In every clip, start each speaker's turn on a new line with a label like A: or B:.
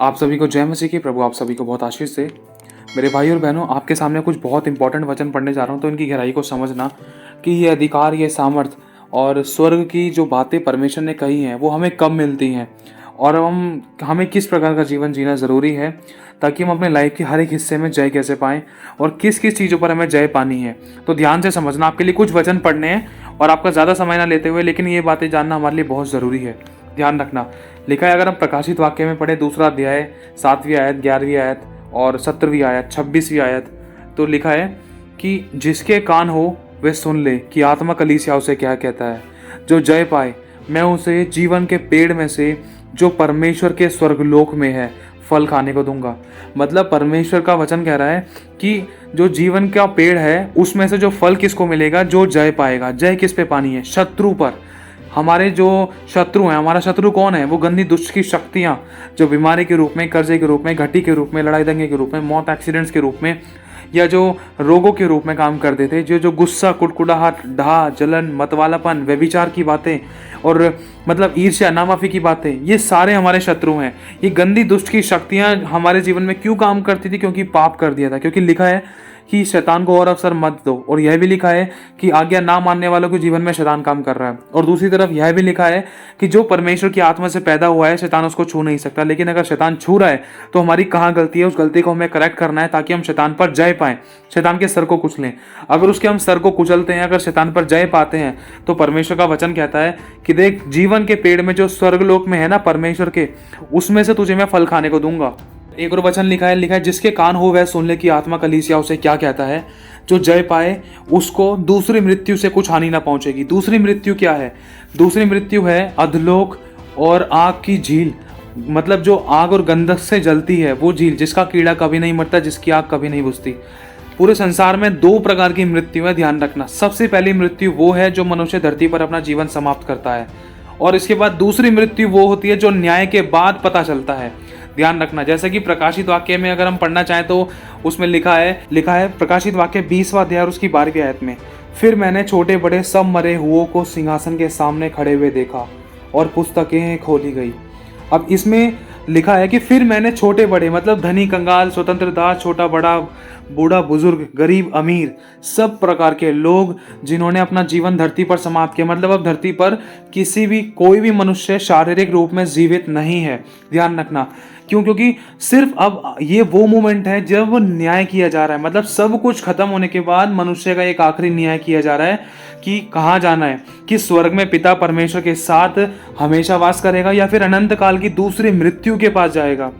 A: आप सभी को जय मसीह की। प्रभु आप सभी को बहुत आशीष दे। मेरे भाई और बहनों, आपके सामने कुछ बहुत इंपॉर्टेंट वचन पढ़ने जा रहा हूँ, तो इनकी गहराई को समझना कि ये अधिकार, ये सामर्थ और स्वर्ग की जो बातें परमेश्वर ने कही हैं वो हमें कब मिलती हैं और हमें किस प्रकार का जीवन जीना ज़रूरी है ताकि हम अपने लाइफ के हर एक हिस्से में जय कैसे पाएँ और किस किस चीज़ों पर हमें जय पानी है। तो ध्यान से समझना, आपके लिए कुछ वचन पढ़ने हैं और आपका ज़्यादा समय ना लेते हुए, लेकिन ये बातें जानना हमारे लिए बहुत ज़रूरी है। ध्यान रखना। लिखा है, अगर हम प्रकाशित वाक्य में पढ़े 2 अध्याय 7वीं आयत, 11वीं आयत और 17वीं आयत, 26वीं आयत, तो लिखा है कि जिसके कान हो वे सुन ले कि आत्मा कलीसियाओं से क्या कहता है। जो जय पाए मैं उसे जीवन के पेड़ में से जो परमेश्वर के स्वर्गलोक में है फल खाने को दूंगा। मतलब परमेश्वर का वचन कह रहा है कि जो जीवन का पेड़ है उसमें से जो फल किसको मिलेगा? जो जय पाएगा। जय किस पे पानी है? शत्रु पर। हमारे जो शत्रु हैं, हमारा शत्रु कौन है? वो गंदी दुष्ट की शक्तियाँ जो बीमारी के रूप में, कर्जे के रूप में, घटी के रूप में, लड़ाई दंगे के रूप में, मौत, एक्सीडेंट्स के रूप में या जो रोगों के रूप में काम कर देते, जो गुस्सा, कुड़कुड़ाहट, डाह, जलन, मतवालापन, व्यभिचार की बातें और मतलब ईर्ष्या, नामाफी की बातें, ये सारे हमारे शत्रु हैं। ये गंदी दुष्ट की शक्तियाँ हमारे जीवन में क्यों काम करती थी? क्योंकि पाप कर दिया था। क्योंकि लिखा है कि शैतान को और अवसर मत दो, और यह भी लिखा है कि आज्ञा ना मानने वालों के जीवन में शैतान काम कर रहा है। और दूसरी तरफ यह भी लिखा है कि जो परमेश्वर की आत्मा से पैदा हुआ है शैतान उसको छू नहीं सकता। लेकिन अगर शैतान छू रहा है तो हमारी कहाँ गलती है? उस गलती को हमें करेक्ट करना है ताकि हम शैतान पर जय पाएं, शैतान के सर को कुचलें। अगर उसके हम सर को कुचलते हैं, अगर शैतान पर जय पाते हैं, तो परमेश्वर का वचन कहता है कि देख, जीवन के पेड़ में जो स्वर्गलोक में है ना परमेश्वर के, उसमें से तुझे मैं फल खाने को दूंगा। एक और वचन लिखा है जिसके कान हो वह सुन ले कि आत्मा कलीसियाओं से क्या कहता है। जो जय पाए उसको दूसरी मृत्यु से कुछ हानि ना पहुंचेगी। दूसरी मृत्यु क्या है? दूसरी मृत्यु है अधलोक और आग की झील। मतलब जो आग और गंधक से जलती है वो झील, जिसका कीड़ा कभी नहीं मरता, जिसकी आग कभी नहीं बुझती। पूरे संसार में 2 प्रकार की मृत्यु है, ध्यान रखना। सबसे पहली मृत्यु वो है जो मनुष्य धरती पर अपना जीवन समाप्त करता है, और इसके बाद दूसरी मृत्यु वो होती है जो न्याय के बाद पता चलता है। ध्यान रखना। जैसे कि प्रकाशित वाक्य में अगर हम पढ़ना चाहें तो उसमें लिखा है प्रकाशित वाक्य 20वां अध्याय और उसकी 12वीं आयत में, फिर मैंने छोटे बड़े सब मरे हुओं को सिंहासन के सामने खड़े हुए देखा और पुस्तकें खोली गई। अब इसमें लिखा है कि फिर मैंने छोटे बड़े, मतलब धनी कंगाल, स्वतंत्र दास, छोटा बड़ा, बूढ़ा बुजुर्ग, गरीब अमीर, सब प्रकार के लोग जिन्होंने अपना जीवन धरती पर समाप्त किया। मतलब अब धरती पर कोई भी मनुष्य शारीरिक रूप में जीवित नहीं है। ध्यान रखना। क्यों? क्योंकि सिर्फ अब ये वो मोमेंट है जब न्याय किया जा रहा है। मतलब सब कुछ खत्म होने के बाद मनुष्य का एक आखिरी न्याय किया जा रहा है कि कहाँ जाना है, कि स्वर्ग में पिता परमेश्वर के साथ हमेशा वास करेगा या फिर अनंत काल की दूसरी मृत्यु के पास जाएगा।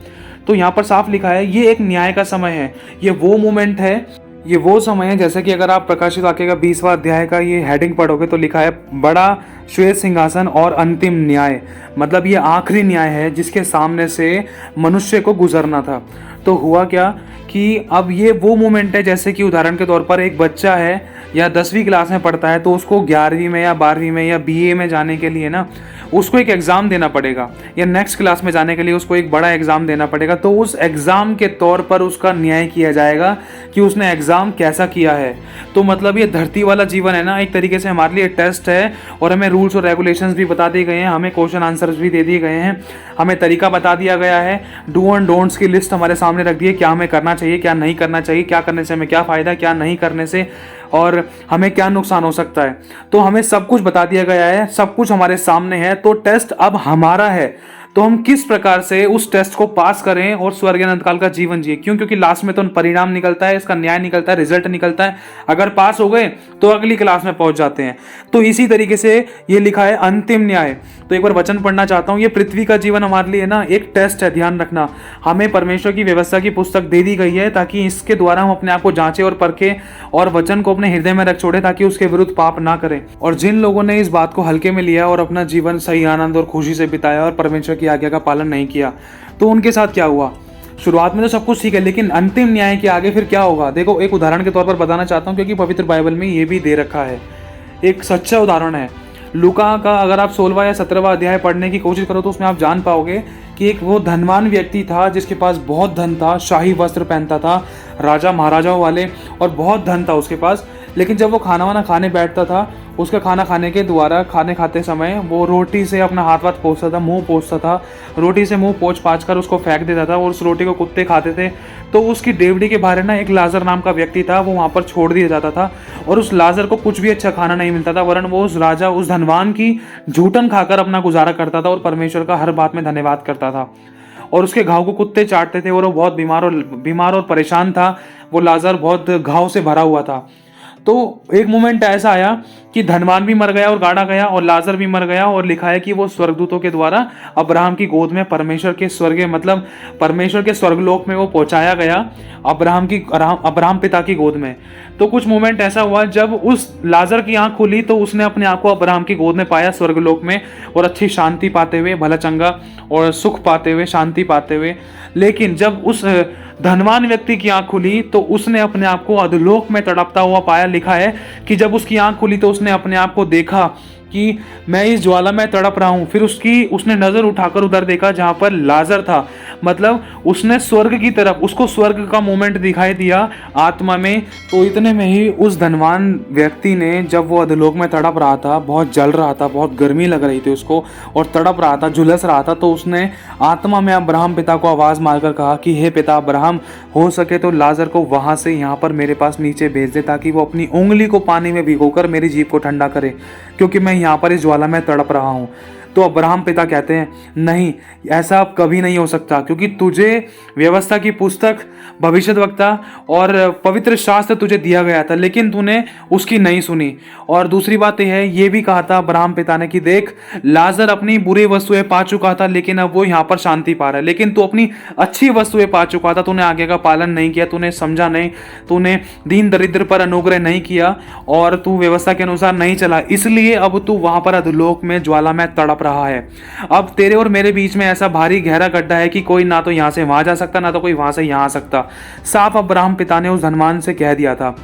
A: तो यहाँ पर साफ लिखा है ये एक न्याय का समय है, ये वो मोमेंट है, ये वो समय है। जैसे कि अगर आप प्रकाशित वाक्य का 20वां अध्याय का ये हेडिंग पढ़ोगे तो लिखा है बड़ा श्वेत सिंहासन और अंतिम न्याय। मतलब ये आखिरी न्याय है जिसके सामने से मनुष्य को गुजरना था। तो हुआ क्या कि अब ये वो मोमेंट है, जैसे कि उदाहरण के तौर पर एक बच्चा है या 10वीं क्लास में पढ़ता है तो उसको 11वीं में या 12वीं में या BA में जाने के लिए ना उसको एक एग्ज़ाम देना पड़ेगा, या नेक्स्ट क्लास में जाने के लिए उसको एक बड़ा एग्ज़ाम देना पड़ेगा। तो उस एग्ज़ाम के तौर पर उसका न्याय किया जाएगा कि उसने एग्ज़ाम कैसा किया है। तो मतलब ये धरती वाला जीवन है ना, एक तरीके से हमारे लिए टेस्ट है, और हमें रूल्स और रेगुलेशंस भी बता दिए गए हैं, हमें क्वेश्चन आंसर्स भी दे दिए गए हैं, हमें तरीका बता दिया गया है, डू एंड डोंट्स की लिस्ट हमारे सामने रख दी है, क्या हमें करना चाहिए, क्या नहीं करना चाहिए, क्या करने से हमें क्या फ़ायदा, क्या नहीं करने से और हमें क्या नुकसान हो सकता है। तो हमें सब कुछ बता दिया गया है, सब कुछ हमारे सामने है। तो टेस्ट अब हमारा है, तो हम किस प्रकार से उस टेस्ट को पास करें और स्वर्ग अनंत काल का जीवन जिए। क्यों? क्योंकि लास्ट में तो परिणाम निकलता है, इसका न्याय निकलता है, रिजल्ट निकलता है। अगर पास हो गए तो अगली क्लास में पहुंच जाते हैं। तो इसी तरीके से ये लिखा है अंतिम न्याय। तो एक बार वचन पढ़ना चाहता हूँ। ये पृथ्वी का जीवन हमारे लिए ना एक टेस्ट है, ध्यान रखना। हमें परमेश्वर की व्यवस्था की पुस्तक दे दी गई है ताकि इसके द्वारा हम अपने आप को जांचें और परखें और वचन को अपने हृदय में रख छोड़े ताकि उसके विरुद्ध पाप ना करें। और जिन लोगों ने इस बात को हल्के में लिया और अपना जीवन सही आनंद और खुशी से बिताया और परमेश्वर की आज्ञा का पालन नहीं किया, तो उनके साथ क्या हुआ? शुरुआत में तो सब कुछ ठीक है, लेकिन अंतिम न्याय के आगे फिर क्या होगा? देखो, एक उदाहरण के तौर पर बताना चाहता हूँ क्योंकि पवित्र बाइबल में ये भी दे रखा है। एक सच्चा उदाहरण है लूका का। अगर आप 16वां या 17वां अध्याय पढ़ने की कोशिश करो तो उसमें आप जान पाओगे कि एक वो धनवान व्यक्ति था जिसके पास बहुत धन था, शाही वस्त्र पहनता था, राजा महाराजाओं वाले, और बहुत धन था उसके पास। लेकिन जब वो खाना वाना खाने बैठता था उसका खाना खाने के द्वारा खाने खाते समय वो रोटी से अपना हाथ वाथ पोंछता था, मुंह पोंछता था, रोटी से मुंह पोंछ पाछ कर उसको फेंक देता था और उस रोटी को कुत्ते खाते थे। तो उसकी डेवढ़ी के बाहर ना एक लाजर नाम का व्यक्ति था, वो वहाँ पर छोड़ दिया जाता था और उस लाजर को कुछ भी अच्छा खाना नहीं मिलता था, वरन वो उस राजा, उस धनवान की जूठन खाकर अपना गुजारा करता था और परमेश्वर का हर बात में धन्यवाद करता था। और उसके घाव को कुत्ते चाटते थे और वो बहुत बीमार और परेशान था। वो लाजर बहुत घाव से भरा हुआ था। तो एक मोमेंट ऐसा आया कि धनवान भी मर गया और गाड़ा गया और लाजर भी मर गया, और लिखा है कि वो स्वर्गदूतों के द्वारा अब्राहम की गोद में परमेश्वर के स्वर्ग मतलब परमेश्वर के स्वर्गलोक में वो पहुंचाया गया, अब्राहम पिता की गोद में। तो कुछ मोमेंट ऐसा हुआ जब उस लाजर की आंख खुली तो उसने अपने आप को अब्राहम की गोद में पाया स्वर्गलोक में, और अच्छी शांति पाते हुए, भला चंगा और सुख पाते हुए, शांति पाते हुए। लेकिन जब उस धनवान व्यक्ति की आंख खुली तो उसने अपने आप को अधोलोक में तड़पता हुआ पाया। लिखा है कि जब उसकी आंख खुली तो उसने अपने आप को देखा कि मैं इस ज्वाला में तड़प रहा हूं। फिर उसने नजर उठाकर उधर देखा जहां पर लाजर था, मतलब उसने स्वर्ग की तरफ, उसको स्वर्ग का मोमेंट दिखाई दिया आत्मा में। तो इतने में ही उस धनवान व्यक्ति ने, जब वो अधोलोक में तड़प रहा था, बहुत जल रहा था, बहुत गर्मी लग रही थी उसको और तड़प रहा था, झुलस रहा था, तो उसने आत्मा में अब्राहम पिता को आवाज मारकर कहा कि हे पिता अब्राहम, हो सके तो लाजर को वहां से यहाँ पर मेरे पास नीचे भेज दे, ताकि वो अपनी उंगली को पानी में भिगोकर मेरी जीभ को ठंडा करे, क्योंकि मैं यहाँ पर इस ज्वाला में तड़प रहा हूँ। तो अब्राहम पिता कहते हैं, नहीं, ऐसा अब कभी नहीं हो सकता, क्योंकि तुझे व्यवस्था की पुस्तक, भविष्यद्वक्ता और पवित्र शास्त्र तुझे दिया गया था, लेकिन तूने उसकी नहीं सुनी। और दूसरी बात यह है, ये भी कहा था अब्राहम पिता ने कि देख, लाजर अपनी बुरी वस्तुएं पा चुका था, लेकिन अब वो यहाँ पर शांति पा रहा है, लेकिन तू अपनी अच्छी वस्तुएं पा चुका था, तूने आगे का पालन नहीं किया, तूने समझा नहीं, तूने दीन दरिद्र पर अनुग्रह नहीं किया और तू व्यवस्था के अनुसार नहीं चला, इसलिए अब तू वहां पर अधोलोक में ज्वाला में तड़प रहा है। अब तेरे और मेरे बीच में ऐसा भारी गहरा गड्ढा है कि कोई ना तो यहां से वहां जा सकता, ना तो कोई वहां से यहां आ सकता। साफ अब्राहम पिता ने उस धनवान से कह दिया था।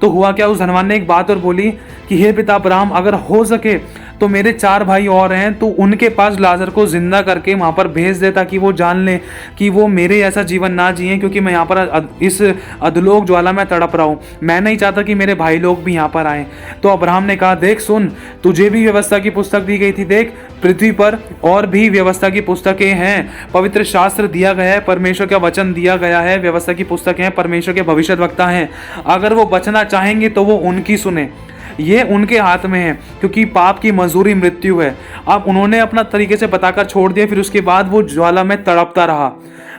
A: तो हुआ क्या, उस धनवान ने एक बात और बोली कि हे पिता अब्राहम, अगर हो सके तो मेरे 4 भाई और हैं, तो उनके पास लाजर को जिंदा करके वहां पर भेज दे, ताकि वो जान ले कि वो मेरे ऐसा जीवन ना जिए, क्योंकि मैं यहाँ पर इस अधोलोक ज्वाला में तड़प रहा हूँ। मैं नहीं चाहता कि मेरे भाई लोग भी यहाँ पर आए। तो अब्राहम ने कहा, देख सुन, तुझे भी व्यवस्था की पुस्तक दी गई थी, देख पृथ्वी पर और भी व्यवस्था की पुस्तकें हैं, पवित्र शास्त्र दिया गया है, परमेश्वर का वचन दिया गया है, व्यवस्था की पुस्तक है, परमेश्वर के भविष्यद्वक्ता हैं। अगर वो बचना चाहेंगे तो वो उनकी सुने, ये उनके हाथ में है, क्योंकि पाप की मजदूरी मृत्यु है। अब उन्होंने अपना तरीके से बताकर छोड़ दिया, फिर उसके बाद वो ज्वाला में तड़पता रहा।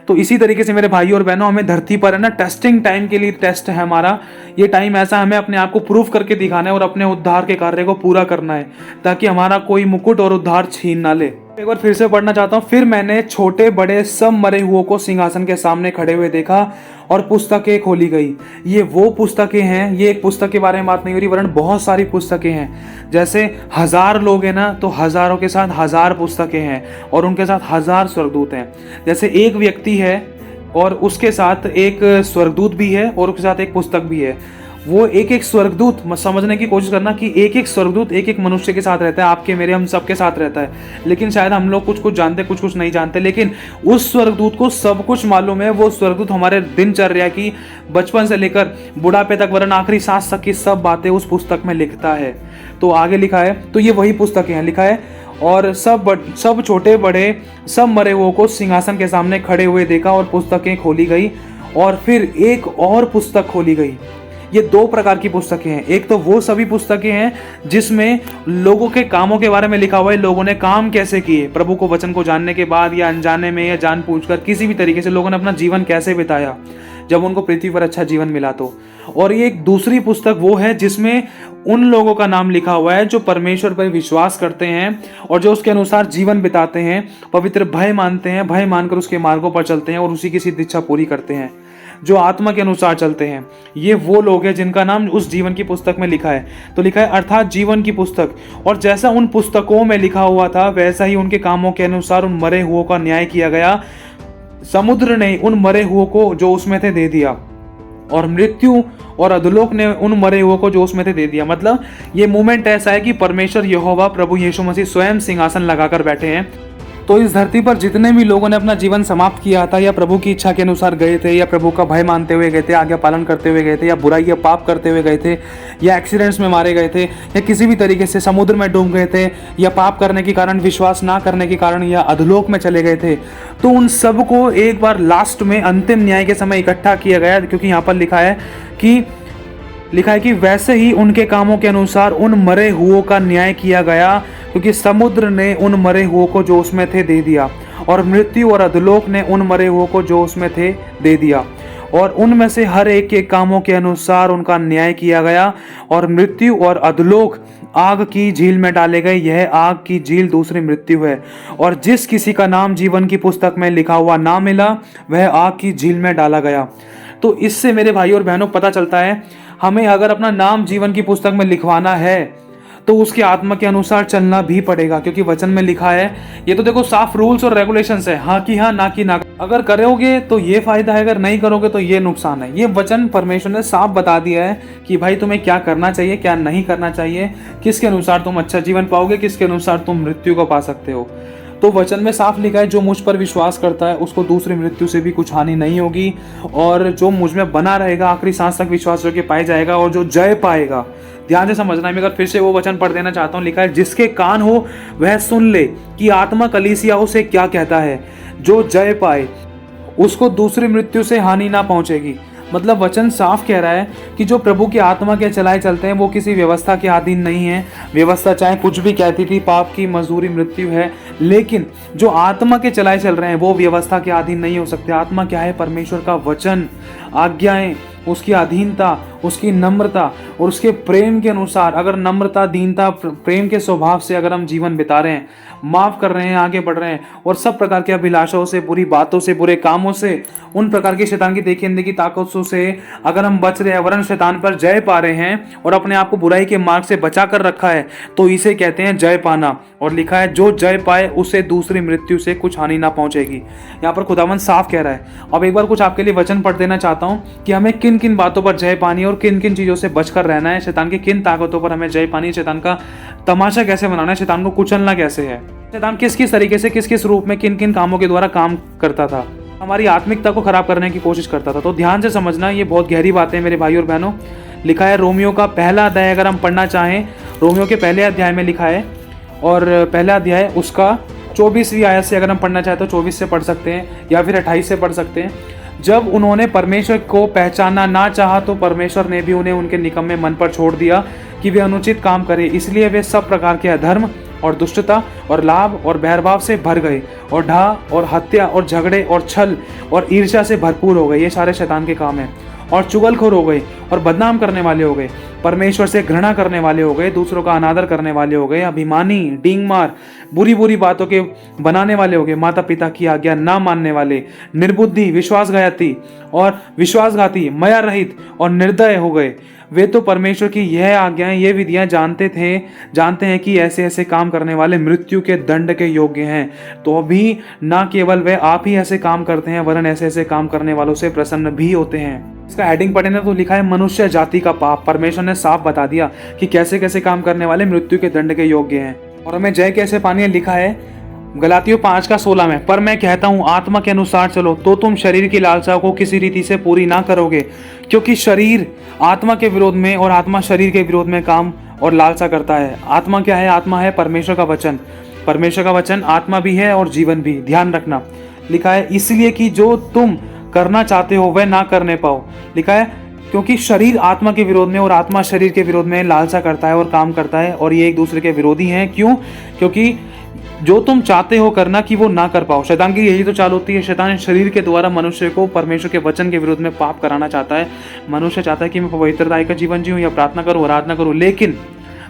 A: तो इसी तरीके से मेरे भाई और बहनों, हमें धरती पर है ना, टेस्टिंग टाइम के लिए टेस्ट है हमारा। ये टाइम ऐसा, हमें अपने आप को प्रूफ करके दिखाना है और अपने उद्धार के कार्य को पूरा करना है, ताकि हमारा कोई मुकुट और उद्धार छीन ना ले। एक बार फिर से पढ़ना चाहता हूँ। फिर मैंने छोटे बड़े सब मरे हुओं को सिंहासन के सामने खड़े हुए देखा और पुस्तकें खोली गई। ये वो पुस्तकें हैं, ये एक पुस्तक के बारे में बात नहीं हो रही, वरन बहुत सारी पुस्तकें हैं। जैसे 1000 लोग हैं ना, तो हजारों के साथ 1000 पुस्तकें हैं और उनके साथ 1000 स्वर्गदूत हैं। जैसे एक व्यक्ति है और उसके साथ एक स्वर्गदूत भी है और उसके साथ एक पुस्तक भी है। वो एक एक स्वर्गदूत समझने की कोशिश करना कि एक एक स्वर्गदूत एक एक मनुष्य के साथ रहता है, आपके मेरे हम सबके साथ रहता है। लेकिन शायद हम लोग कुछ कुछ जानते, कुछ कुछ नहीं जानते, लेकिन उस स्वर्गदूत को सब कुछ मालूम है। वो स्वर्गदूत हमारे दिनचर्या की, बचपन से लेकर बुढ़ापे तक, वरन आखिरी सांस तक की सब बातें उस पुस्तक में लिखता है। तो आगे लिखा है, तो ये वही पुस्तकें हैं। लिखा है, और सब छोटे बड़े सब मरे हुओं को सिंहासन के सामने खड़े हुए देखा और पुस्तकें खोली गई, और फिर एक और पुस्तक खोली गई। ये 2 प्रकार की पुस्तकें हैं। एक तो वो सभी पुस्तकें हैं जिसमें लोगों के कामों के बारे में लिखा हुआ है, लोगों ने काम कैसे किए, प्रभु को वचन को जानने के बाद या अनजाने में या जानबूझकर किसी भी तरीके से लोगों ने अपना जीवन कैसे बिताया जब उनको पृथ्वी पर अच्छा जीवन मिला। तो और ये एक दूसरी पुस्तक वो है जिसमें उन लोगों का नाम लिखा हुआ है जो परमेश्वर पर विश्वास करते हैं और जो उसके अनुसार जीवन बिताते हैं, पवित्र भय मानते हैं, भय मानकर उसके मार्गों पर चलते हैं और उसी की सिद्ध इच्छा पूरी करते हैं, जो आत्मा के अनुसार चलते हैं। ये वो लोग हैं जिनका नाम उस जीवन की पुस्तक में लिखा है। तो लिखा है अर्थात जीवन की पुस्तक, और जैसा उन पुस्तकों में लिखा हुआ था वैसा ही उनके कामों के अनुसार उन मरे हुओं का न्याय किया गया। समुद्र ने उन मरे हुओं को जो उसमें थे दे दिया, और मृत्यु और अधोलोक ने उन मरे हुओं को जो उसमें थे दे दिया। मतलब ये मोमेंट ऐसा है कि परमेश्वर यहोवा प्रभु यीशु मसीह स्वयं सिंहासन लगाकर बैठे हैं तो इस धरती पर जितने भी लोगों ने अपना जीवन समाप्त किया था, या प्रभु की इच्छा के अनुसार गए थे, या प्रभु का भय मानते हुए गए थे, आज्ञा पालन करते हुए गए थे, या बुराई या पाप करते हुए गए थे, या एक्सीडेंट्स में मारे गए थे, या किसी भी तरीके से समुद्र में डूब गए थे, या पाप करने के कारण, विश्वास ना करने के कारण, या अधोलोक में चले गए थे, तो उन सबको एक बार लास्ट में अंतिम न्याय के समय इकट्ठा किया गया। क्योंकि यहाँ पर लिखा है कि वैसे ही उनके कामों के अनुसार उन मरे हुओं का न्याय किया गया, क्योंकि समुद्र ने उन मरे हुओं को जो उसमें थे दे दिया, और मृत्यु और अधोलोक ने उन मरे हुओं को जो उसमें थे दे दिया, और उनमें से हर एक के कामों के अनुसार उनका न्याय किया गया, और मृत्यु और अधोलोक आग की झील में डाले गए। यह आग की झील दूसरी मृत्यु है, और जिस किसी का नाम जीवन की पुस्तक में लिखा हुआ ना मिला, वह आग की झील में डाला गया। तो इससे मेरे भाई और बहनों पता चलता है, हमें अगर अपना नाम जीवन की पुस्तक में लिखवाना है तो उसकी आत्मा के अनुसार चलना भी पड़ेगा, क्योंकि वचन में लिखा है। ये तो देखो साफ रूल्स और रेगुलेशंस है, हाँ की हाँ, ना की ना। अगर करोगे तो ये फायदा है, अगर नहीं करोगे तो ये नुकसान है। ये वचन परमेश्वर ने साफ बता दिया है कि भाई तुम्हें क्या करना चाहिए, क्या नहीं करना चाहिए, किसके अनुसार तुम अच्छा जीवन पाओगे, किसके अनुसार तुम मृत्यु को पा सकते हो। तो वचन में साफ लिखा है, जो मुझ पर विश्वास करता है उसको दूसरी मृत्यु से भी कुछ हानि नहीं होगी, और जो मुझ में बना रहेगा आखिरी सांस तक विश्वास करके पाया जाएगा, और जो जय पाएगा। ध्यान से समझना है, मैं अगर फिर से वो वचन पढ़ देना चाहता हूँ। लिखा है, जिसके कान हो वह सुन ले कि आत्मा कलीसियाओं से क्या कहता है। जो जय पाए उसको दूसरी मृत्यु से हानि ना पहुंचेगी। मतलब वचन साफ कह रहा है कि जो प्रभु की आत्मा के चलाए चलते हैं वो किसी व्यवस्था के अधीन नहीं है। व्यवस्था चाहे कुछ भी कहती थी, पाप की मजदूरी मृत्यु है, लेकिन जो आत्मा के चलाए चल रहे हैं वो व्यवस्था के अधीन नहीं हो सकते। आत्मा क्या है? परमेश्वर का वचन, आज्ञाएं, उसकी अधीनता, उसकी नम्रता और उसके प्रेम के अनुसार। अगर नम्रता, दीनता, प्रेम के स्वभाव से अगर हम जीवन बिता रहे हैं, माफ कर रहे हैं, आगे बढ़ रहे हैं, और सब प्रकार के अभिलाषाओं से, बुरी बातों से, बुरे कामों से, उन प्रकार की शैतान की देखी अंधी की ताकतों से अगर हम बच रहे हैं, वरन शैतान पर जय पा रहे हैं और अपने आप को बुराई के मार्ग से बचा कर रखा है, तो इसे कहते हैं जय पाना। और लिखा है, जो जय पाए उसे दूसरी मृत्यु से कुछ हानि ना पहुंचेगी। यहाँ पर खुदावन साफ कह रहा है। अब एक बार कुछ आपके लिए वचन पढ़ देना चाहता हूँ कि हमें किन किन बातों पर जय पानी और किन किन चीजों से बचकर रहना है, शैतान की किन ताकतों पर हमें जय पानी, शैतान का तमाशा कैसे बनाना है, शैतान को कुचलना कैसे है, शैतान किस किस तरीके से, किस किस रूप में, किन किन कामों के द्वारा काम करता था, हमारी आत्मिकता को खराब करने की कोशिश करता था। तो ध्यान से समझना, ये बहुत गहरी बातें हैं मेरे भाई और बहनों। लिखा है रोमियो का पहला अध्याय, अगर हम पढ़ना चाहें, रोमियो के पहले अध्याय में लिखा है, और पहला अध्याय उसका 24वीं आयत से अगर हम पढ़ना चाहें तो 24 से पढ़ सकते हैं, या फिर 28 से पढ़ सकते हैं। जब उन्होंने परमेश्वर को पहचानना ना चाहा तो परमेश्वर ने भी उन्हें उनके निकम्मे मन पर छोड़ दिया कि वे अनुचित काम करें। इसलिए वे सब प्रकार के अधर्म और दुष्टता और लाभ और बैरभाव से भर गए, और ढाह और हत्या और झगड़े और छल और ईर्ष्या से भरपूर हो गए। ये सारे शैतान के काम हैं। और चुगलखोर हो गए, और बदनाम करने वाले हो गए, परमेश्वर से घृणा करने वाले हो गए, दूसरों का अनादर करने वाले हो गए, अभिमानी, डींग मार, बुरी बुरी बातों के बनाने वाले हो गए, माता पिता की आज्ञा ना मानने वाले, निर्बुद्धि, विश्वासघाती, मया रहित और निर्दय हो गए। वे तो परमेश्वर की यह आज्ञाएं, ये विधियां जानते हैं कि ऐसे ऐसे काम करने वाले मृत्यु के दंड के योग्य हैं। तो अभी ना केवल वे आप ही ऐसे काम करते हैं, वरन ऐसे ऐसे काम करने वालों से प्रसन्न भी होते हैं। इसका हेडिंग पढ़े ना तो लिखा है मनुष्य जाति का पाप। परमेश्वर ने साफ बता दिया कि कैसे कैसे काम करने वाले मृत्यु के दंड के योग्य हैं, और हमें जय कैसे पानी है। लिखा है गलातियों 5:16 में, पर मैं कहता हूँ आत्मा के अनुसार चलो तो तुम शरीर की लालसाओं को किसी रीति से पूरी ना करोगे, क्योंकि शरीर आत्मा के विरोध में और आत्मा शरीर के विरोध में काम और लालसा करता है। आत्मा क्या है? आत्मा है परमेश्वर का वचन। परमेश्वर का वचन आत्मा भी है और जीवन भी, ध्यान रखना। लिखा है इसलिए कि जो तुम करना चाहते हो वह ना करने पाओ। लिखा है क्योंकि शरीर आत्मा के विरोध में और आत्मा शरीर के विरोध में लालसा करता है और काम करता है, और ये एक दूसरे के विरोधी हैं। क्यों? क्योंकि जो तुम चाहते हो करना कि वो ना कर पाओ। शैतान की यही तो चाल होती है। शैतान शरीर के द्वारा मनुष्य को परमेश्वर के वचन के विरोध में पाप कराना चाहता है। मनुष्य चाहता है कि मैं पवित्रता का जीवन जीऊं या प्रार्थना करूं, आराधना करूं, लेकिन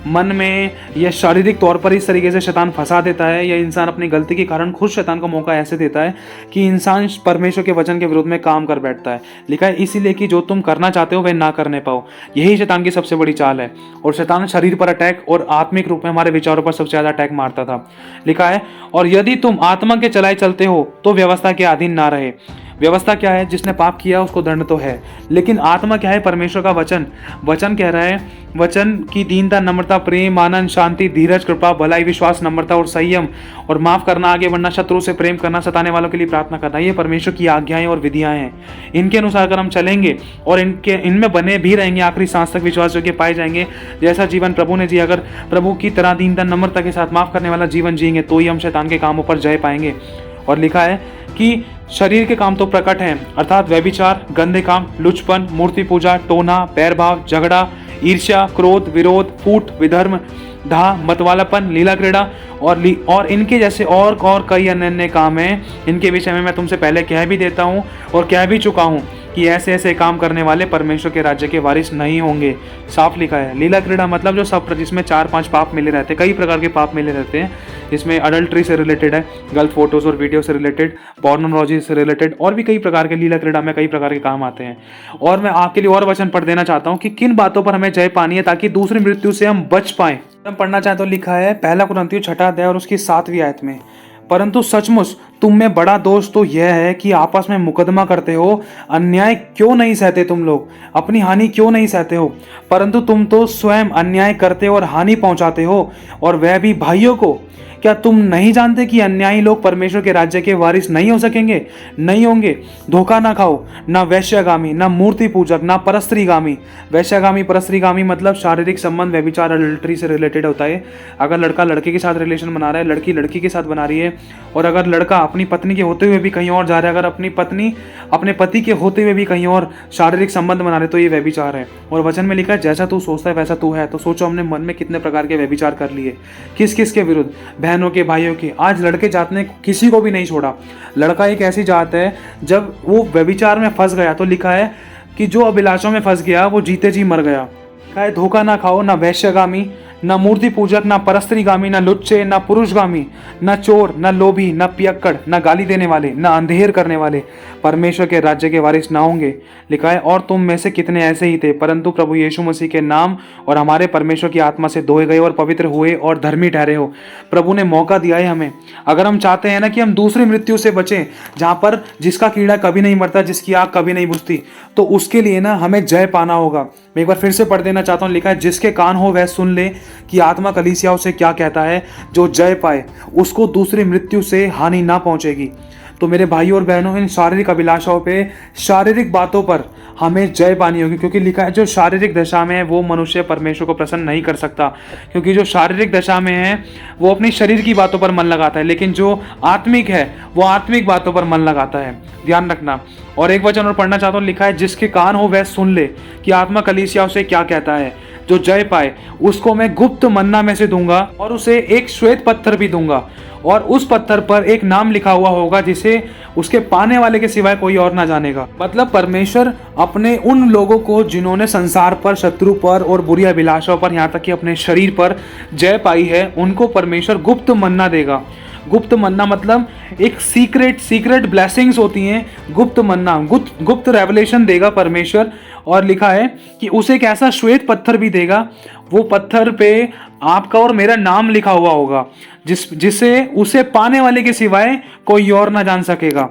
A: मन में या शारीरिक तौर पर इस तरीके से शैतान फंसा देता है, या इंसान अपनी गलती के कारण खुद शैतान को मौका ऐसे देता है कि इंसान परमेश्वर के वचन के विरोध में काम कर बैठता है। लिखा है इसीलिए कि जो तुम करना चाहते हो वह ना करने पाओ। यही शैतान की सबसे बड़ी चाल है। और शैतान शरीर पर अटैक और आत्मिक रूप में हमारे विचारों पर सबसे ज़्यादा अटैक मारता था। लिखा है और यदि तुम आत्मा के चलाए चलते हो तो व्यवस्था के अधीन ना रहे। व्यवस्था क्या है? जिसने पाप किया उसको दंड तो है, लेकिन आत्मा क्या है? परमेश्वर का वचन। वचन कह रहा है, वचन की दीनता, नम्रता, प्रेम, आनंद, शांति, धीरज, कृपा, भलाई, विश्वास, नम्रता और संयम, और माफ करना, आगे बढ़ना, शत्रु से प्रेम करना, सताने वालों के लिए प्रार्थना करना। ये परमेश्वर की आज्ञाएं और विधियां हैं। इनके अनुसार अगर हम चलेंगे और इनमें बने भी रहेंगे, आखिरी सांस तक विश्वास योग्य पाए जाएंगे। जैसा जीवन प्रभु ने जिया, अगर प्रभु की तरह दीनता, नम्रता के साथ माफ करने वाला जीवन जिएंगे, तो ही हम शैतान के कामों पर जय पाएंगे। और लिखा है कि शरीर के काम तो प्रकट हैं, अर्थात व्यभिचार, गंदे काम, लुचपन, मूर्ति पूजा, टोना, बैरभाव, झगड़ा, ईर्ष्या, क्रोध, विरोध, फूट, विधर्म, ढा, मतवालापन, लीला क्रीड़ा और इनके जैसे और कई अन्य काम हैं। इनके विषय में मैं तुमसे पहले कह भी देता हूँ और कह भी चुका हूँ कि ऐसे ऐसे काम करने वाले परमेश्वर के राज्य के वारिस नहीं होंगे। साफ लिखा है। लीला क्रीड़ा मतलब जो सब, जिसमें 4-5 पाप मिले रहते हैं, कई प्रकार के पाप मिले रहते हैं। इसमें अडल्ट्री से रिलेटेड है, गलत फोटोज और वीडियो से रिलेटेड, पोर्नोलॉजी से रिलेटेड, और भी कई प्रकार के लीला क्रीड़ा में कई प्रकार के काम आते हैं। और मैं आपके लिए और वचन पढ़ देना चाहता हूँ कि किन बातों पर हमें जय पानी है ताकि दूसरी मृत्यु से हम बच पाएं। हम पढ़ना चाहें तो लिखा है 1 कुरिन्थियों 6 अध्याय और उसकी 7वीं आयत में, परंतु सचमुच तुम में बड़ा दोष तो यह है कि आपस में मुकदमा करते हो। अन्याय क्यों नहीं सहते तुम लोग? अपनी हानि क्यों नहीं सहते हो? परंतु तुम तो स्वयं अन्याय करते हो और हानि पहुंचाते हो, और वह भी भाइयों को। क्या तुम नहीं जानते कि अन्यायी लोग परमेश्वर के राज्य के वारिस नहीं हो सकेंगे? नहीं होंगे। धोखा ना खाओ, ना वैश्यगामी, ना मूर्ति पूजक, ना परस्त्रीगामी। वैश्यगामी, परस्त्रीगामी मतलब शारीरिक संबंध, व्यभिचार, अडल्ट्री से रिलेटेड होता है। अगर लड़का लड़के के साथ रिलेशन बना रहा है, लड़की लड़की के साथ बना रही है, और अगर लड़का अपनी पत्नी के होते हुए भी कहीं और जा रहा है, अगर अपनी पत्नी अपने पति के होते हुए भी कहीं और शारीरिक संबंध बना रहे, तो ये व्यभिचार है। और वचन में लिखा है, जैसा तू सोचता है वैसा तू है। तो सोचो हमने मन में कितने प्रकार के व्यभिचार कर लिए, किस किस के विरुद्ध? बहनों के, भाइयों के। आज लड़के जात ने किसी को भी नहीं छोड़ा। लड़का एक ऐसी जात है, जब वो व्यभिचार में फंस गया तो लिखा है कि जो अभिलाषों में फंस गया वो जीते जी मर गया। कहा है, धोखा ना खाओ, ना वैश्यगामी, ना मूर्ति पूजक, ना परस्त्रीगामी, ना लुच्चे, ना पुरुषगामी, ना चोर, ना लोभी, ना पियक्कड़, ना गाली देने वाले, ना अंधेर करने वाले परमेश्वर के राज्य के वारिस ना होंगे। लिखा है, और तुम में से कितने ऐसे ही थे, परंतु प्रभु यीशु मसीह के नाम और हमारे परमेश्वर की आत्मा से धोए गए और पवित्र हुए और धर्मी ठहरे हो। प्रभु ने मौका दिया है हमें। अगर हम चाहते हैं ना कि हम दूसरी मृत्यु से बचें, जहाँ पर जिसका कीड़ा कभी नहीं मरता, जिसकी आग कभी नहीं बुझती, तो उसके लिए ना हमें जय पाना होगा। मैं एक बार फिर से पढ़ देना चाहता हूँ। लिखा है, जिसके कान हो वह सुन ले कि आत्मा कलीसियाओं से क्या कहता है। जो जय पाए उसको दूसरी मृत्यु से हानि ना पहुंचेगी। तो मेरे भाइयों और बहनों, इन शारीरिक अभिलाषाओं पे, शारीरिक बातों पर हमें जय पानी होगी, क्योंकि लिखा है जो शारीरिक दशा में है वो मनुष्य परमेश्वर को प्रसन्न नहीं कर सकता। क्योंकि जो शारीरिक दशा में है वो अपनी शरीर की बातों पर मन लगाता है, लेकिन जो आत्मिक है वो आत्मिक बातों पर मन लगाता है। ध्यान रखना। और एक वचन और पढ़ना चाहता हूँ। लिखा है, जिसके कान हो वह सुन ले कि आत्मा कलीसियाओं से क्या कहता है। जो जय पाए उसको मैं गुप्त मन्ना में से दूंगा और उसे एक श्वेत पत्थर भी दूंगा, और उस पत्थर पर एक नाम लिखा हुआ होगा जिसे उसके पाने वाले के सिवाय कोई और ना जानेगा। मतलब परमेश्वर अपने उन लोगों को जिन्होंने संसार पर, शत्रु पर और बुरी अभिलाषाओं पर, यहाँ तक कि अपने शरीर पर जय पाई है, उनको परमेश्वर गुप्त मन्ना देगा। गुप्त मन्ना मतलब एक सीक्रेट ब्लेसिंग्स होती हैं। गुप्त मन्ना, गुप्त रेवलेशन देगा परमेश्वर। और लिखा है कि उसे एक ऐसा श्वेत पत्थर भी देगा, वो पत्थर पे आपका और मेरा नाम लिखा हुआ होगा, जिसे उसे पाने वाले के सिवाय कोई और ना जान सकेगा।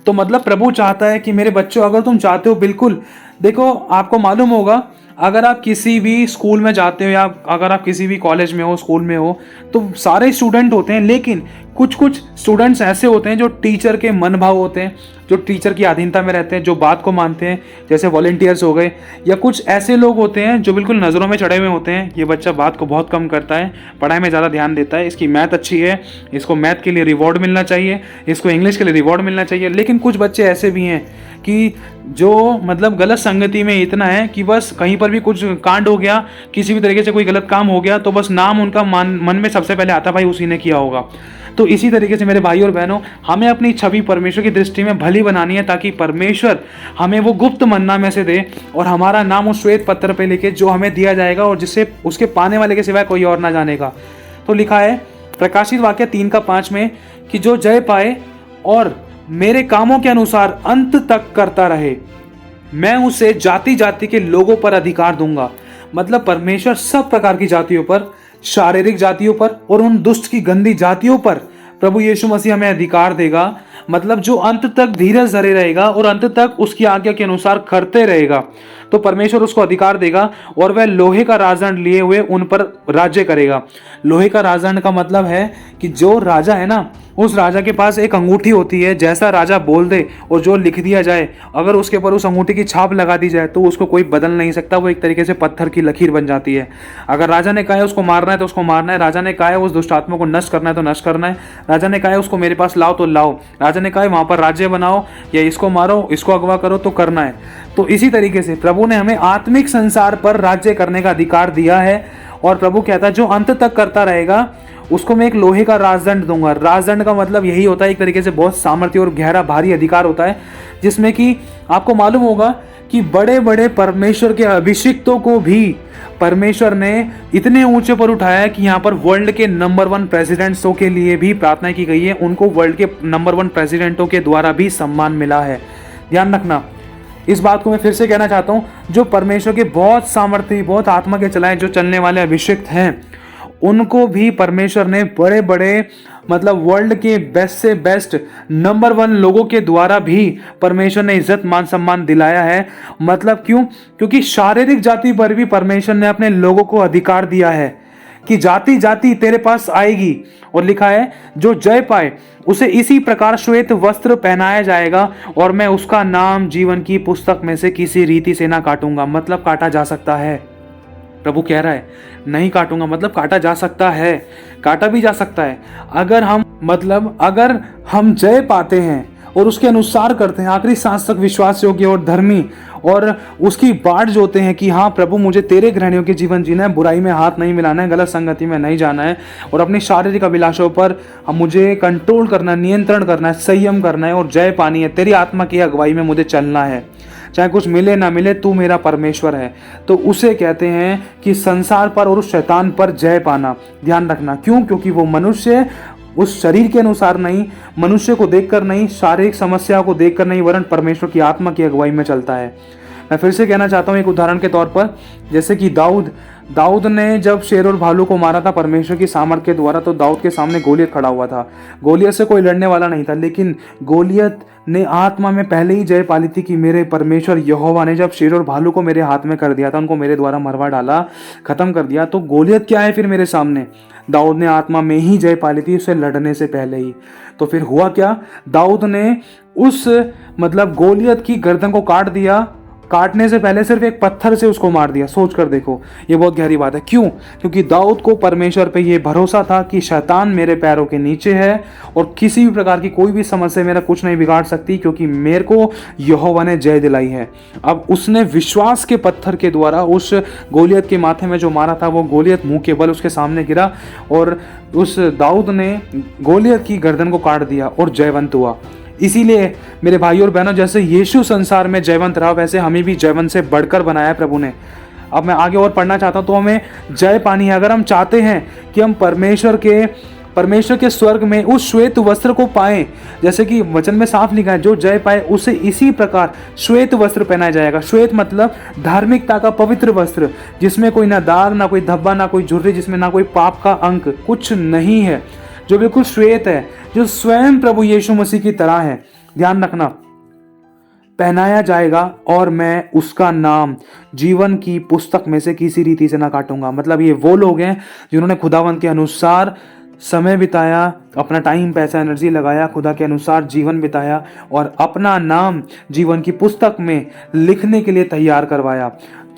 A: तो मतलब प्रभु चाहता है कि मेरे बच्चों, अगर तुम चाहते हो, बिल्कुल देखो, आपको मालूम होगा, अगर आप किसी भी स्कूल में जाते हो या अगर आप किसी भी कॉलेज में हो, स्कूल में हो, तो सारे स्टूडेंट होते हैं, लेकिन कुछ स्टूडेंट्स ऐसे होते हैं जो टीचर के मन भाव होते हैं, जो टीचर की अधीनता में रहते हैं, जो बात को मानते हैं, जैसे वॉलंटियर्स हो गए। या कुछ ऐसे लोग होते हैं जो बिल्कुल नज़रों में चढ़े हुए होते हैं, ये बच्चा बात को बहुत कम करता है, पढ़ाई में ज़्यादा ध्यान देता है, इसकी मैथ अच्छी है, इसको मैथ के लिए रिवॉर्ड मिलना चाहिए, इसको इंग्लिश के लिए रिवॉर्ड मिलना चाहिए। लेकिन कुछ बच्चे ऐसे भी हैं कि जो मतलब गलत संगति में इतना है कि बस कहीं पर भी कुछ कांड हो गया, किसी भी तरीके से कोई गलत काम हो गया, तो बस नाम उनका मन में सबसे पहले आता, भाई उसी ने किया होगा। तो इसी तरीके से मेरे भाई और बहनों, हमें अपनी छवि परमेश्वर की दृष्टि में भली बनानी है, ताकि परमेश्वर हमें वो गुप्त मन्ना में से दे और हमारा नाम उस श्वेत पत्थर पे लिखे, जो हमें दिया जाएगा और जिससे उसके पाने वाले के सिवाय कोई और ना जानेगा। तो लिखा है प्रकाशित वाक्य 3:5 में कि जो जय पाए और मेरे कामों के अनुसार अंत तक करता रहे, मैं उसे जाति जाति के लोगों पर अधिकार दूंगा। मतलब परमेश्वर सब प्रकार की जातियों पर, शारीरिक जातियों पर और उन दुष्ट की गंदी जातियों पर प्रभु यीशु मसीह हमें अधिकार देगा, मतलब जो अंत तक धीरज धरे रहेगा और अंत तक उसकी आज्ञा के अनुसार करते रहेगा, तो परमेश्वर उसको अधिकार देगा और वह लोहे का राजदंड लिए हुए उन पर राज्य करेगा। लोहे का राजदंड का मतलब है कि जो राजा है ना, उस राजा के पास एक अंगूठी होती है, जैसा राजा बोल दे और जो लिख दिया जाए, अगर उसके ऊपर उस अंगूठी की छाप लगा दी जाए तो उसको कोई बदल नहीं सकता। वो एक तरीके से पत्थर की लकीर बन जाती है। अगर राजा ने कहा है उसको मारना है तो उसको मारना है, राजा ने कहा है उस दुष्ट आत्मा को नष्ट करना है तो नष्ट करना है, राजा ने कहा है उसको मेरे पास लाओ तो लाओ, राजा ने कहा है वहां पर राज्य बनाओ या इसको मारो, इसको अगवा करो, तो करना है। तो इसी तरीके से प्रभु ने हमें आत्मिक संसार पर राज्य करने का अधिकार दिया है। और प्रभु कहता है जो अंत तक करता रहेगा उसको मैं एक लोहे का राजदंड दूंगा। राजदंड का मतलब यही होता है, एक तरीके से बहुत सामर्थ्य और गहरा भारी अधिकार होता है, जिसमें कि आपको मालूम होगा कि बड़े बड़े परमेश्वर के अभिषिक्तों को भी परमेश्वर ने इतने ऊंचे पर उठाया है कि यहाँ पर वर्ल्ड के नंबर 1 प्रेसिडेंट्सों के लिए भी प्रार्थना की गई है। उनको वर्ल्ड के नंबर 1 प्रेसिडेंटों के द्वारा भी सम्मान मिला है। ध्यान रखना, इस बात को मैं फिर से कहना चाहता हूँ, जो परमेश्वर के बहुत सामर्थ्य, बहुत आत्मा के चलाए जो चलने वाले अभिषिक्त हैं, उनको भी परमेश्वर ने बड़े बड़े मतलब वर्ल्ड के बेस्ट से बेस्ट नंबर 1 लोगों के द्वारा भी परमेश्वर ने इज्जत मान सम्मान दिलाया है। मतलब क्यों? क्योंकि शारीरिक जाति पर भी परमेश्वर ने अपने लोगों को अधिकार दिया है कि जाति जाति तेरे पास आएगी, और लिखा है जो जय पाए उसे इसी प्रकार श्वेत वस्त्र पहनाया जाएगा और मैं उसका नाम जीवन की पुस्तक में से किसी रीति से ना काटूंगा। मतलब काटा जा सकता है। प्रभु कह रहा है नहीं काटूंगा, मतलब काटा जा सकता है, काटा भी जा सकता है। अगर हम जय पाते हैं और उसके अनुसार करते हैं, आखिरी सांस तक विश्वास योग्य और धर्मी, और उसकी बाट जोते हैं कि हाँ प्रभु मुझे तेरे ग्रहणियों के जीवन जीना है, बुराई में हाथ नहीं मिलाना है, गलत संगति में नहीं जाना है, और अपनी शारीरिक अभिलाषों पर मुझे कंट्रोल करना है, नियंत्रण करना है, संयम करना है और जय पानी है, तेरी आत्मा की अगुवाई में मुझे चलना है, चाहे कुछ मिले ना मिले तू मेरा परमेश्वर है, तो उसे कहते हैं कि संसार पर और उस शैतान पर जय पाना। ध्यान रखना, क्यों? क्योंकि वो मनुष्य उस शरीर के अनुसार नहीं, मनुष्य को देखकर नहीं, शारीरिक समस्या को देखकर नहीं, वरन परमेश्वर की आत्मा की अगुवाई में चलता है। मैं फिर से कहना चाहता हूँ एक उदाहरण के तौर पर, जैसे कि दाऊद ने जब शेर और भालू को मारा था परमेश्वर की सामर्थ के द्वारा, तो दाऊद के सामने गोलियत खड़ा हुआ था। गोलियत से कोई लड़ने वाला नहीं था, लेकिन गोलियत ने आत्मा में पहले ही जय पाली थी कि मेरे परमेश्वर यहोवा ने जब शेर और भालू को मेरे हाथ में कर दिया था, उनको मेरे द्वारा मरवा डाला, खत्म कर दिया, तो गोलियत क्या है फिर मेरे सामने? दाऊद ने आत्मा में ही जय पाली थी उससे लड़ने से पहले ही। तो फिर हुआ क्या? दाऊद ने उस गोलियत की गर्दन को काट दिया, काटने से पहले सिर्फ एक पत्थर से उसको मार दिया। सोच कर देखो, ये बहुत गहरी बात है। क्यों? क्योंकि दाऊद को परमेश्वर पे ये भरोसा था कि शैतान मेरे पैरों के नीचे है और किसी भी प्रकार की कोई भी समस्या मेरा कुछ नहीं बिगाड़ सकती, क्योंकि मेरे को यहोवा ने जय दिलाई है। अब उसने विश्वास के पत्थर के द्वारा उस गोलियत के माथे में जो मारा था, वो गोलियत मुंह के बल उसके सामने गिरा और उस दाऊद ने गोलियत की गर्दन को काट दिया और जयवंत हुआ। इसीलिए मेरे भाई और बहनों, जैसे यीशु संसार में जयवंत रहा, वैसे हमें भी जयवंत से बढ़कर बनाया है प्रभु ने। अब मैं आगे और पढ़ना चाहता हूं, तो हमें जय पानी है। अगर हम चाहते हैं कि हम परमेश्वर के स्वर्ग में उस श्वेत वस्त्र को पाएं, जैसे कि वचन में साफ लिखा है, जो जय पाए उसे इसी प्रकार श्वेत वस्त्र पहनाया जाएगा। श्वेत मतलब धार्मिकता का पवित्र वस्त्र, जिसमें कोई ना दाग, ना कोई धब्बा, ना कोई झुर्री, जिसमें ना कोई पाप का अंक, कुछ नहीं है, जो बिल्कुल श्वेत है, जो स्वयं प्रभु यीशु मसीह की तरह है। ध्यान रखना, पहनाया जाएगा और मैं उसका नाम जीवन की पुस्तक में से किसी रीति से ना काटूंगा। मतलब ये वो लोग हैं जिन्होंने खुदावंत के अनुसार समय बिताया, अपना टाइम, पैसा, एनर्जी लगाया, खुदा के अनुसार जीवन बिताया और अपना नाम जीवन की पुस्तक में लिखने के लिए तैयार करवाया।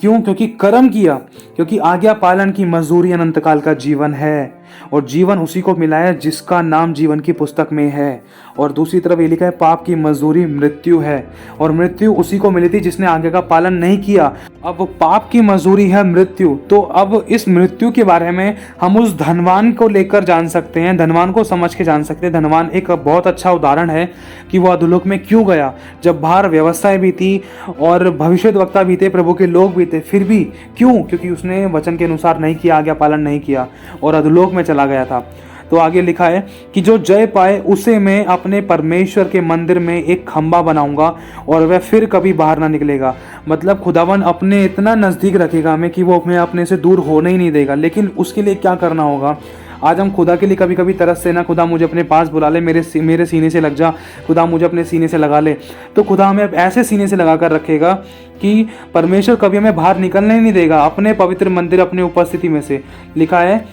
A: क्यों? क्योंकि कर्म किया, क्योंकि आज्ञा पालन की मजदूरी अनंत काल का जीवन है और जीवन उसी को मिला है जिसका नाम जीवन की पुस्तक में है। और दूसरी तरफ ये लिखा है पाप की मजदूरी मृत्यु है, और मृत्यु उसी को मिली थी जिसने आज्ञा का पालन नहीं किया। अब पाप की मजदूरी है मृत्यु। तो अब इस मृत्यु के बारे में हम उस धनवान को लेकर जान सकते हैं, धनवान को समझ के जान सकते हैं। धनवान एक बहुत अच्छा उदाहरण है कि वह अधोलोक में क्यों गया, जब बाहर व्यवस्थाएं भी थी और भविष्यद्वक्ता भी थे, प्रभु के लोग भी थे, फिर भी क्यों? क्योंकि उसने वचन के अनुसार नहीं किया, आज्ञा पालन नहीं किया और अधोलोक में चला गया था। तो आगे लिखा है कि जो जय पाए उसे मैं अपने परमेश्वर के मंदिर में एक खंबा बनाऊंगा और वह फिर कभी बाहर ना निकलेगा। मतलब खुदावन अपने इतना नजदीक रखेगा हमें कि वो अपने से दूर होने ही नहीं देगा। लेकिन उसके लिए क्या करना होगा? आज हम खुदा के लिए कभी कभी तरसते ना, खुदा मुझे अपने पास बुला ले, मेरे सीने से लग जा, खुदा मुझे अपने सीने से लगा ले। तो खुदा हमें ऐसे सीने से लगा कर रखेगा कि परमेश्वर कभी हमें बाहर निकलने नहीं देगा अपने पवित्र मंदिर, अपने उपस्थिति में से। लिखा है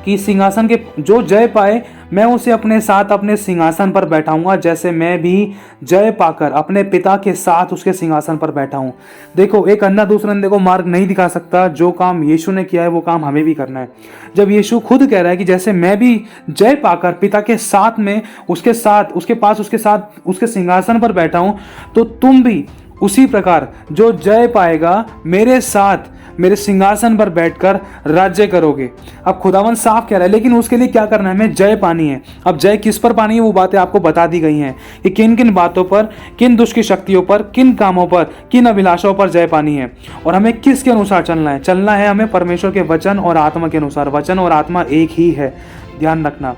A: कि सिंहासन के जो जय पाए मैं उसे अपने साथ अपने सिंहासन पर बैठाऊंगा, जैसे मैं भी जय पाकर अपने पिता के साथ उसके सिंहासन पर बैठा हूं। देखो, एक अंधा दूसरे अंधे को मार्ग नहीं दिखा सकता। जो काम यीशु ने किया है वो काम हमें भी करना है। जब यीशु खुद कह रहा है कि जैसे मैं भी जय पाकर पिता के साथ में उसके साथ उसके सिंहासन पर बैठा हूं, तो तुम भी उसी प्रकार जो जय पाएगा मेरे साथ मेरे सिंहासन पर बैठकर राज्य करोगे। अब खुदावन साफ कह रहा है, लेकिन उसके लिए क्या करना है? हमें जय पानी है। अब जय किस पर पानी है वो बातें आपको बता दी गई हैं कि किन किन बातों पर, किन दुष्ट की शक्तियों पर, किन कामों पर, किन अभिलाषाओं पर जय पानी है। और हमें किसके अनुसार चलना है? चलना है हमें परमेश्वर के वचन और आत्मा के अनुसार। वचन और आत्मा एक ही है, ध्यान रखना।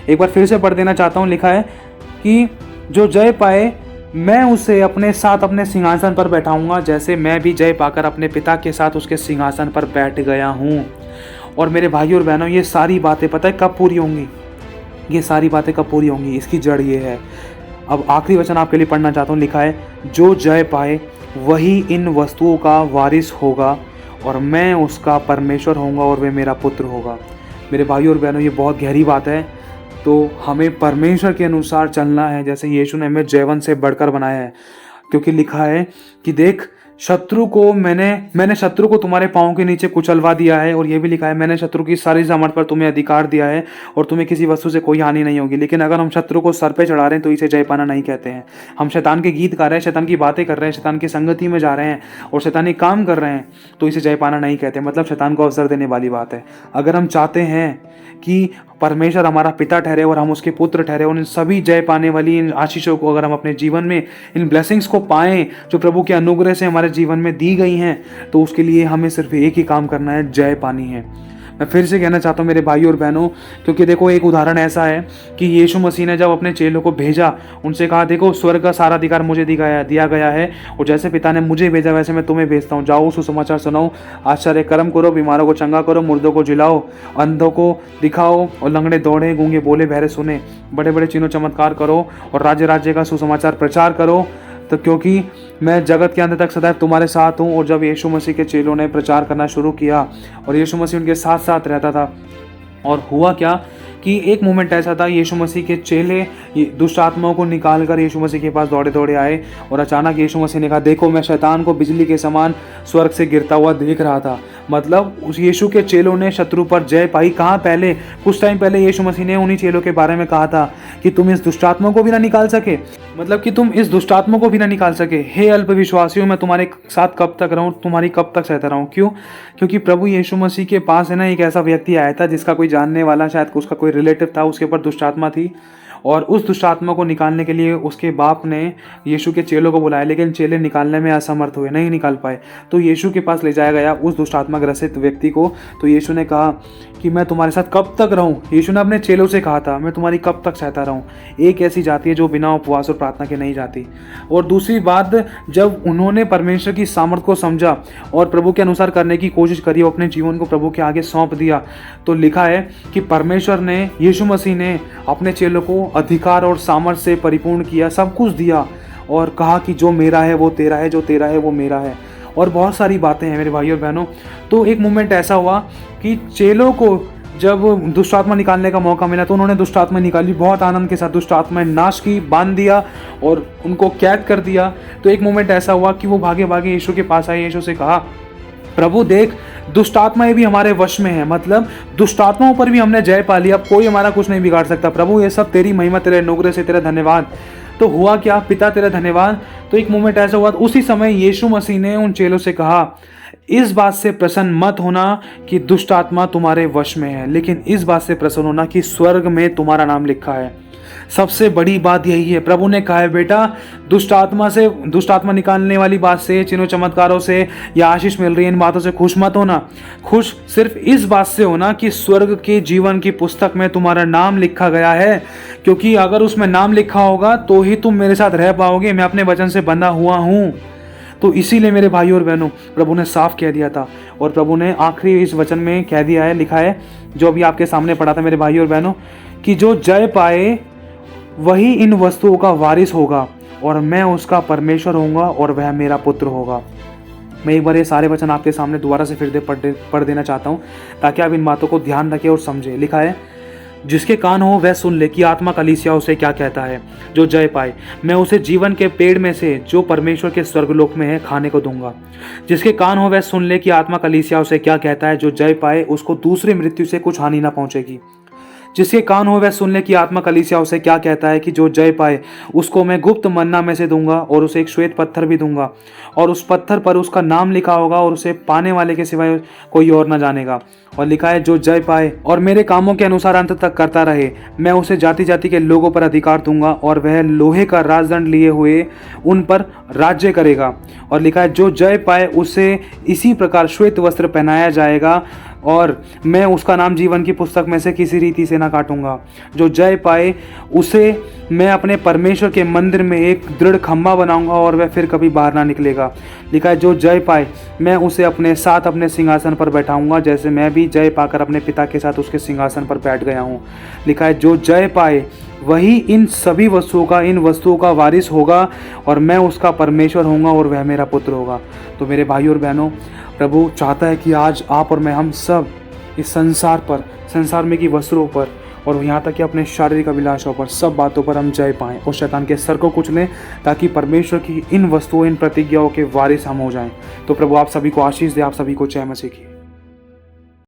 A: एक बार फिर से पढ़ देना चाहता हूँ। लिखा है कि जो जय पाए मैं उसे अपने साथ अपने सिंहासन पर बैठाऊंगा, जैसे मैं भी जय पाकर अपने पिता के साथ उसके सिंहासन पर बैठ गया हूं। और मेरे भाइयों और बहनों, ये सारी बातें पता है कब पूरी होंगी? ये सारी बातें कब पूरी होंगी? इसकी जड़ ये है। अब आखिरी वचन आपके लिए पढ़ना चाहता हूँ। लिखा है, जो जय पाए वही इन वस्तुओं का वारिस होगा, और मैं उसका परमेश्वर होऊंगा और वह मेरा पुत्र होगा। मेरे भाइयों और बहनों, ये बहुत गहरी बात है। तो हमें परमेश्वर के अनुसार चलना है, जैसे यीशु ने हमें जैवन से बढ़कर बनाया है। क्योंकि लिखा है कि देख, शत्रु को मैंने शत्रु को तुम्हारे पांव के नीचे कुचलवा दिया है। और यह भी लिखा है, मैंने शत्रु की सारी सामर्थ पर तुम्हें अधिकार दिया है और तुम्हें किसी वस्तु से कोई हानि नहीं होगी। लेकिन अगर हम शत्रु को सर पे चढ़ा रहे हैं तो इसे जय पाना नहीं कहते हैं। हम शैतान के गीत गा रहे हैं, शैतान की बातें कर रहे हैं, शैतान की संगति में जा रहे हैं और शैतानी काम कर रहे हैं, तो इसे जय पाना नहीं कहते। मतलब शैतान को अवसर देने वाली बात है। अगर हम चाहते हैं कि परमेश्वर हमारा पिता ठहरे और हम उसके पुत्र ठहरे, और इन सभी जय पाने वाली इन आशीषों को अगर हम अपने जीवन में, इन ब्लेसिंग्स को पाएं जो प्रभु के अनुग्रह से हमारे जीवन में दी गई हैं, तो उसके लिए हमें सिर्फ एक ही काम करना है, जय पानी है। मैं फिर से कहना चाहता हूँ मेरे भाइयों और बहनों, क्योंकि देखो, एक उदाहरण ऐसा है कि यीशु मसीह ने जब अपने चेलों को भेजा, उनसे कहा, देखो, स्वर्ग का सारा अधिकार मुझे दिया गया है, और जैसे पिता ने मुझे भेजा वैसे मैं तुम्हें भेजता हूँ। जाओ, सुसमाचार सुनाओ, आश्चर्य कर्म करो, बीमारों को चंगा करो, मुर्दों को जिलाओ, अंधों को दिखाओ, और लंगड़े दौड़े, गूंगे बोले, बहरे सुने, बड़े बड़े चिन्हों चमत्कार करो, और राज्य का सुसमाचार प्रचार करो। तो क्योंकि मैं जगत के अंत तक सदैव तुम्हारे साथ हूँ। और जब यीशु मसीह के चेलों ने प्रचार करना शुरू किया और यीशु मसीह उनके साथ साथ रहता था, और हुआ क्या कि एक मोमेंट ऐसा था, यीशु मसीह के चेले दुष्ट आत्माओं को निकाल कर यीशु मसीह के पास दौड़े दौड़े आए, और अचानक यीशु मसीह ने कहा, देखो, मैं शैतान को बिजली के समान स्वर्ग से गिरता हुआ देख रहा था। मतलब उस यीशु के चेलों ने शत्रु पर जय पाई। कहाँ? पहले, कुछ टाइम पहले यीशु मसीह ने उन्हीं चेलों के बारे में कहा था कि तुम इस दुष्टात्मा को भी ना निकाल सके। मतलब कि तुम इस दुष्टात्मा को भी ना निकाल सके। हे अल्पविश्वासियों, मैं तुम्हारे साथ कब तक रहूं, तुम्हारी कब तक सहता रहूं? क्यों? क्योंकि प्रभु यीशु मसीह के पास है ना, एक ऐसा व्यक्ति आया था जिसका कोई जानने वाला, शायद उसका कोई रिलेटिव था, उसके ऊपर दुष्टात्मा थी, और उस दुष्टात्मा को निकालने के लिए उसके बाप ने यीशु के चेलों को बुलाया, लेकिन चेले निकालने में असमर्थ हुए, नहीं निकाल पाए। तो यीशु के पास ले जाया गया उस दुष्टात्मा ग्रसित व्यक्ति को। तो यीशु ने कहा कि मैं तुम्हारे साथ कब तक रहूं? यीशु ने अपने चेलों से कहा था, मैं तुम्हारी कब तक सहता रहूं? एक ऐसी जाति है जो बिना उपवास और प्रार्थना के नहीं जाती। और दूसरी बात, जब उन्होंने परमेश्वर की सामर्थ को समझा और प्रभु के अनुसार करने की कोशिश करी, अपने जीवन को प्रभु के आगे सौंप दिया, तो लिखा है कि परमेश्वर ने, यीशु मसीह ने अपने चेलों को अधिकार और सामर्थ से परिपूर्ण किया, सब कुछ दिया, और कहा कि जो मेरा है वो तेरा है, जो तेरा है वो मेरा है। और बहुत सारी बातें हैं मेरे भाइयों और बहनों। तो एक मोमेंट ऐसा हुआ कि चेलों को जब दुष्टात्मा निकालने का मौका मिला तो उन्होंने दुष्टात्मा निकाली, बहुत आनंद के साथ दुष्टात्मा नाश की, बांध दिया और उनको कैद कर दिया। तो एक मोमेंट ऐसा हुआ कि वो भागे भागे यीशु के पास आए, यीशु से कहा, प्रभु देख, दुष्टात्माएं भी हमारे वश में है, मतलब दुष्टात्माओं पर भी हमने जय पा लिया, अब कोई हमारा कुछ नहीं बिगाड़ सकता। प्रभु, ये सब तेरी महिमा, तेरे अनुग्रह से, तेरा धन्यवाद। तो हुआ क्या? पिता तेरा धन्यवाद। तो एक मोमेंट ऐसा हुआ, उसी समय यीशु मसीह ने उन चेलों से कहा, इस बात से प्रसन्न मत होना कि दुष्ट आत्मा तुम्हारे वश में है, लेकिन इस बात से प्रसन्न होना कि स्वर्ग में तुम्हारा नाम लिखा है। सबसे बड़ी बात यही है। प्रभु ने कहा है, बेटा, दुष्ट आत्मा निकालने वाली बात से, चिन्हों चमत्कारों से या आशीष मिल रही है, इन बातों से खुश मत होना। खुश सिर्फ इस बात से होना कि स्वर्ग के जीवन की पुस्तक में तुम्हारा नाम लिखा गया है, क्योंकि अगर उसमें नाम लिखा होगा तो ही तुम मेरे साथ रह पाओगे। मैं अपने वचन से बंधा हुआ हूं। तो इसीलिए मेरे भाइयों और बहनों, प्रभु ने साफ कह दिया था, और प्रभु ने आखिरी इस वचन में कह दिया है, लिखा है, जो अभी आपके सामने पढ़ा था मेरे भाइयों और बहनों, कि जो जय पाए वही इन वस्तुओं का वारिस होगा, और मैं उसका परमेश्वर होऊंगा और वह मेरा पुत्र होगा। मैं एक बार ये सारे वचन आपके सामने दोबारा से फिर पढ़ देना चाहता हूँ, ताकि आप इन बातों को ध्यान रखें और समझें। लिखा है, जिसके कान हो वह सुन ले कि आत्मा कलीसिया उसे क्या कहता है। जो जय पाए मैं उसे जीवन के पेड़ में से जो परमेश्वर के स्वर्गलोक में है खाने को दूंगा। जिसके कान हो वह सुन ले कि आत्मा कलीसिया उसे क्या कहता है। जो जय पाए उसको दूसरी मृत्यु से कुछ हानि ना पहुंचेगी। जिसके कान हो वह सुन ले कि आत्मा कलीसिया उसे क्या कहता है, कि जो जय पाए उसको मैं गुप्त मन्ना में से दूंगा, और उसे एक श्वेत पत्थर भी दूंगा, और उस पत्थर पर उसका नाम लिखा होगा, और उसे पाने वाले के सिवाय कोई और न जानेगा। और लिखा है, जो जय पाए और मेरे कामों के अनुसार अंत तक करता रहे, मैं उसे जाति जाति के लोगों पर अधिकार दूंगा, और वह लोहे का राजदंड लिए हुए उन पर राज्य करेगा। और लिखा है, जो जय पाए उसे इसी प्रकार श्वेत वस्त्र पहनाया जाएगा, और मैं उसका नाम जीवन की पुस्तक में से किसी रीति से ना काटूंगा। जो जय पाए उसे मैं अपने परमेश्वर के मंदिर में एक दृढ़ खंभा बनाऊंगा, और वह फिर कभी बाहर ना निकलेगा। लिखा है, जो जय पाए मैं उसे अपने साथ अपने सिंहासन पर बैठाऊंगा, जैसे मैं भी जय पाकर अपने पिता के साथ उसके सिंहासन पर बैठ गया हूँ। लिखा है, जो जय पाए वही इन सभी इन वस्तुओं का वारिस होगा, और मैं उसका परमेश्वर होऊंगा और वह मेरा पुत्र होगा। तो मेरे भाइयों और बहनों, प्रभु चाहता है कि आज आप और मैं, हम सब इस संसार में की वस्त्रों पर, और यहाँ तक कि अपने शारीरिक अभिलाषाओं पर, सब बातों पर हम जय पाएं और शैतान के सर को कुचलें, ताकि परमेश्वर की इन वस्तुओं, इन प्रतिज्ञाओं के वारिस हम हो जाएं। तो प्रभु आप सभी को आशीष दे, आप सभी को जय मसीह की।